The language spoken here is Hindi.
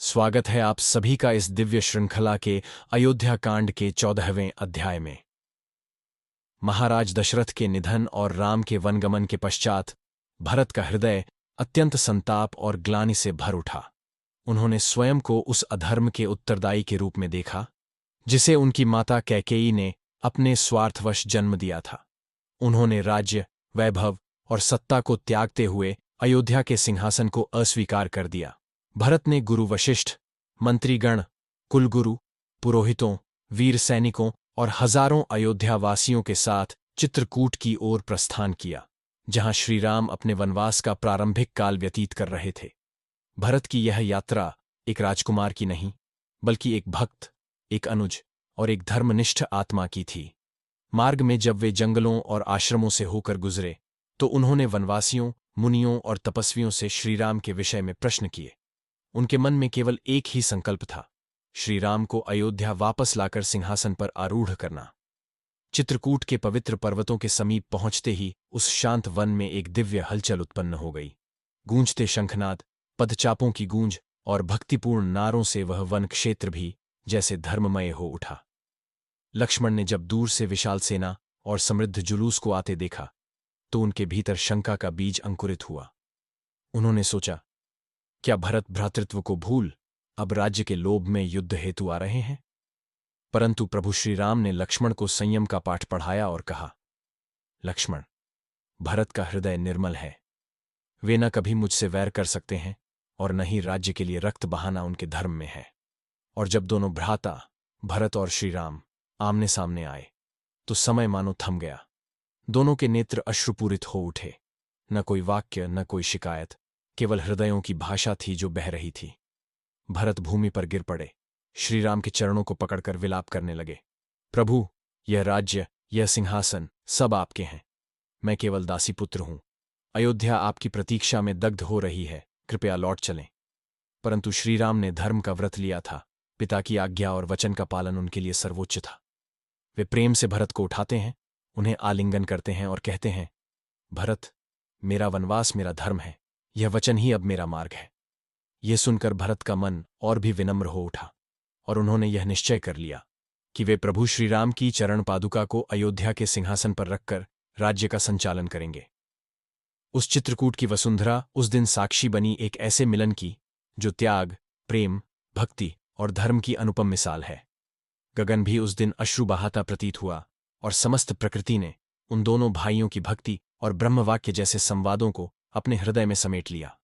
स्वागत है आप सभी का इस दिव्य श्रृंखला के अयोध्या कांड के 14वें अध्याय में। महाराज दशरथ के निधन और राम के वनगमन के पश्चात भरत का हृदय अत्यंत संताप और ग्लानि से भर उठा। उन्होंने स्वयं को उस अधर्म के उत्तरदायी के रूप में देखा जिसे उनकी माता कैकेयी ने अपने स्वार्थवश जन्म दिया था। उन्होंने राज्य, वैभव और सत्ता को त्यागते हुए अयोध्या के सिंहासन को अस्वीकार कर दिया। भरत ने गुरु वशिष्ठ, मंत्रीगण, कुलगुरु, पुरोहितों, वीर सैनिकों और हजारों अयोध्यावासियों के साथ चित्रकूट की ओर प्रस्थान किया, जहां श्रीराम अपने वनवास का प्रारंभिक काल व्यतीत कर रहे थे। भरत की यह यात्रा एक राजकुमार की नहीं, बल्कि एक भक्त, एक अनुज और एक धर्मनिष्ठ आत्मा की थी। मार्ग में जब वे जंगलों और आश्रमों से होकर गुजरे तो उन्होंने वनवासियों, मुनियों और तपस्वियों से श्रीराम के विषय में प्रश्न किए। उनके मन में केवल एक ही संकल्प था, श्रीराम को अयोध्या वापस लाकर सिंहासन पर आरूढ़ करना। चित्रकूट के पवित्र पर्वतों के समीप पहुंचते ही उस शांत वन में एक दिव्य हलचल उत्पन्न हो गई। गूंजते शंखनाद, पदचापों की गूंज और भक्तिपूर्ण नारों से वह वन क्षेत्र भी जैसे धर्ममय हो उठा। लक्ष्मण ने जब दूर से विशाल सेना और समृद्ध जुलूस को आते देखा तो उनके भीतर शंका का बीज अंकुरित हुआ। उन्होंने सोचा, क्या भरत भ्रातृत्व को भूल अब राज्य के लोभ में युद्ध हेतु आ रहे हैं? परंतु प्रभु श्रीराम ने लक्ष्मण को संयम का पाठ पढ़ाया और कहा, लक्ष्मण, भरत का हृदय निर्मल है। वे न कभी मुझसे वैर कर सकते हैं और न ही राज्य के लिए रक्त बहाना उनके धर्म में है। और जब दोनों भ्राता भरत और श्रीराम आमने सामने आए तो समय मानो थम गया। दोनों के नेत्र अश्रुपूरित हो उठे। न कोई वाक्य, न कोई शिकायत, केवल हृदयों की भाषा थी जो बह रही थी। भरत भूमि पर गिर पड़े, श्रीराम के चरणों को पकड़कर विलाप करने लगे। प्रभु, यह राज्य, यह सिंहासन सब आपके हैं। मैं केवल दासीपुत्र हूं। अयोध्या आपकी प्रतीक्षा में दग्ध हो रही है, कृपया लौट चलें। परंतु श्रीराम ने धर्म का व्रत लिया था। पिता की आज्ञा और वचन का पालन उनके लिए सर्वोच्च था। वे प्रेम से भरत को उठाते हैं, उन्हें आलिंगन करते हैं और कहते हैं, भरत, मेरा वनवास मेरा धर्म है, यह वचन ही अब मेरा मार्ग है। यह सुनकर भरत का मन और भी विनम्र हो उठा और उन्होंने यह निश्चय कर लिया कि वे प्रभु श्रीराम की चरण पादुका को अयोध्या के सिंहासन पर रखकर राज्य का संचालन करेंगे। उस चित्रकूट की वसुंधरा उस दिन साक्षी बनी एक ऐसे मिलन की जो त्याग, प्रेम, भक्ति और धर्म की अनुपम मिसाल है। गगन भी उस दिन अश्रु बहाता प्रतीत हुआ और समस्त प्रकृति ने उन दोनों भाइयों की भक्ति और ब्रह्मवाक्य जैसे संवादों को अपने हृदय में समेट लिया।